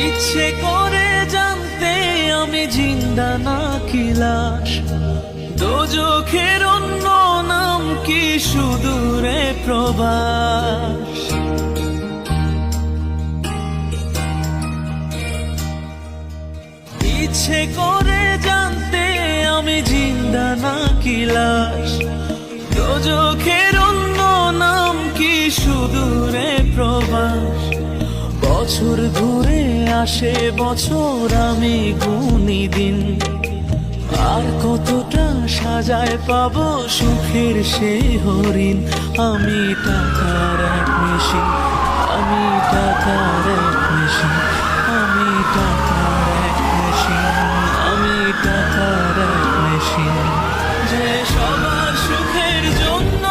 ইচ্ছে করে জানতে আমি জিন্দা নাকি লাশ, দোজখের অন্য নাম কি সুদূরে প্রবাস। ইচ্ছে করে জানতে আমি জিন্দা নাকি লাশ, দোজখের অন্য নাম কি সুদূরে প্রবাস। বছর ঘুরে আসে বছর, আমি গুনি দিন, আর কতটা সাজায় পাবো সুখের সেই হরিণ। আমি টাকার এক মেশিন, আমি টাকার এক মেশিন, আমি টাকার এক মেশিন, আমি টাকার এক মেশিন, যে সবার সুখের জন্য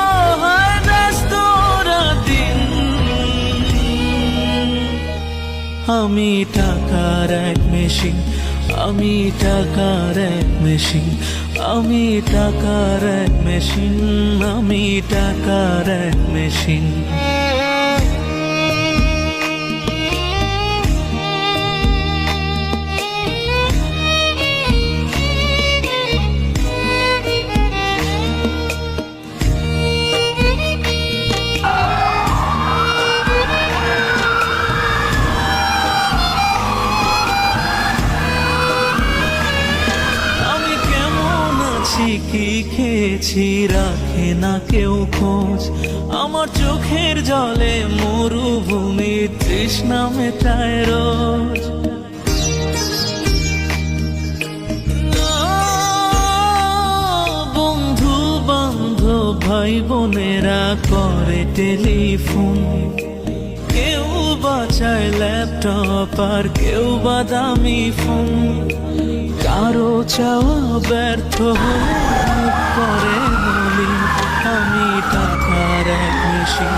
হয় ব্যস্ত রাতদিন। আমি টাকার এক মেশিন, আমি টাকার এক মেশিন, আমি টাকার এক মেশিন, আমি টাকার এক মেশিন। কি খেয়েছি রাখে না কেউ খোঁজ, আমার চোখের জলে মরুভূমির তৃষ্ণা মেটায় রোজ। বন্ধু বান্ধব ভাই বোনেরা করে টেলিফোন, কেউ বাঁচায় ল্যাপটপ আর কেউ বা দামি ফোন। কারো চাওয়া ব্যর্থ হলে করে বলি আমি টাকার এক মেশিন,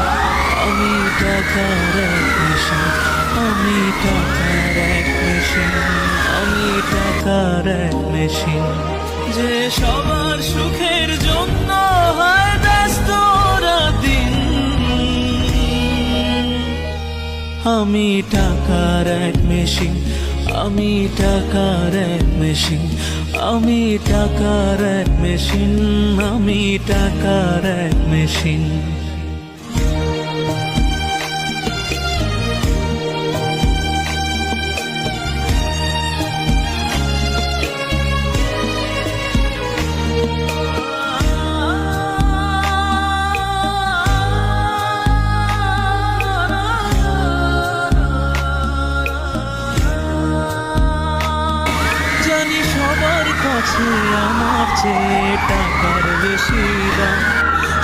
আমি টাকার এক মেশিন, আমি টাকার এক মেশিন, আমি টাকার এক মেশিন, যে সবার সুখের জন্য হয় ব্যস্ত রাতদিন। আমি টাকার এক মেশিন, আমি টাকার এক মেশিন, আমি টাকার এক মেশিন, আমি টাকার এক মেশিন। আমার চেয়ে টাকার বেশি দাম,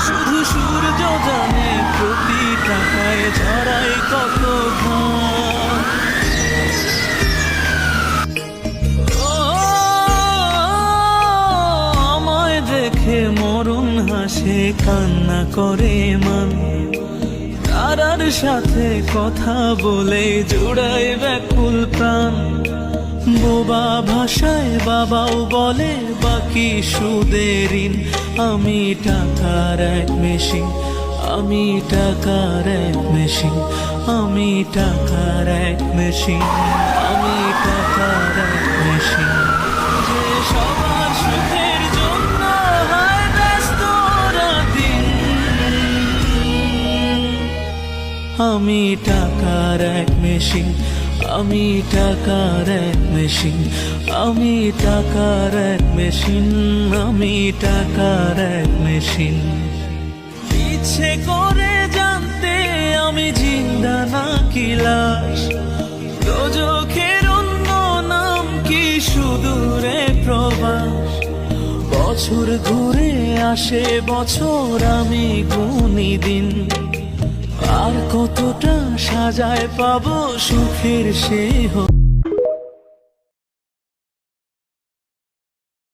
শুধু সূর্য জানে প্রতি টাকায় ঝরাই কত ঘাম। আমায় দেখে মরণ হাসে কান্না করে মান, তারার সাথে কথা বলে জোড়ায় ব্যাকুল প্রাণ। বোবা ভাষায় বাবাও বলে বাকি সুদের ঋণ। আমি টাকার এক মেশিন, আমি টাকার এক মেশিন, আমি টাকার এক মেশিন, আমি টাকার এক মেশিন, যে সবার সুখের জন্য হয় ব্যস্ত রাতদিন। আমি টাকার এক মেশিন, আমি টাকার এক মেশিন, আমি টাকার এক মেশিন, আমি টাকার এক মেশিন। ইচ্ছে করে জানতে আমি জিন্দা নাকি লাশ, দোজখের অন্য নাম কি সুদূরে প্রবাস। বছর ঘুরে আসে বছর, আমি গুনি দিন, আর কতটা সাজায় পাবো সুখের সেই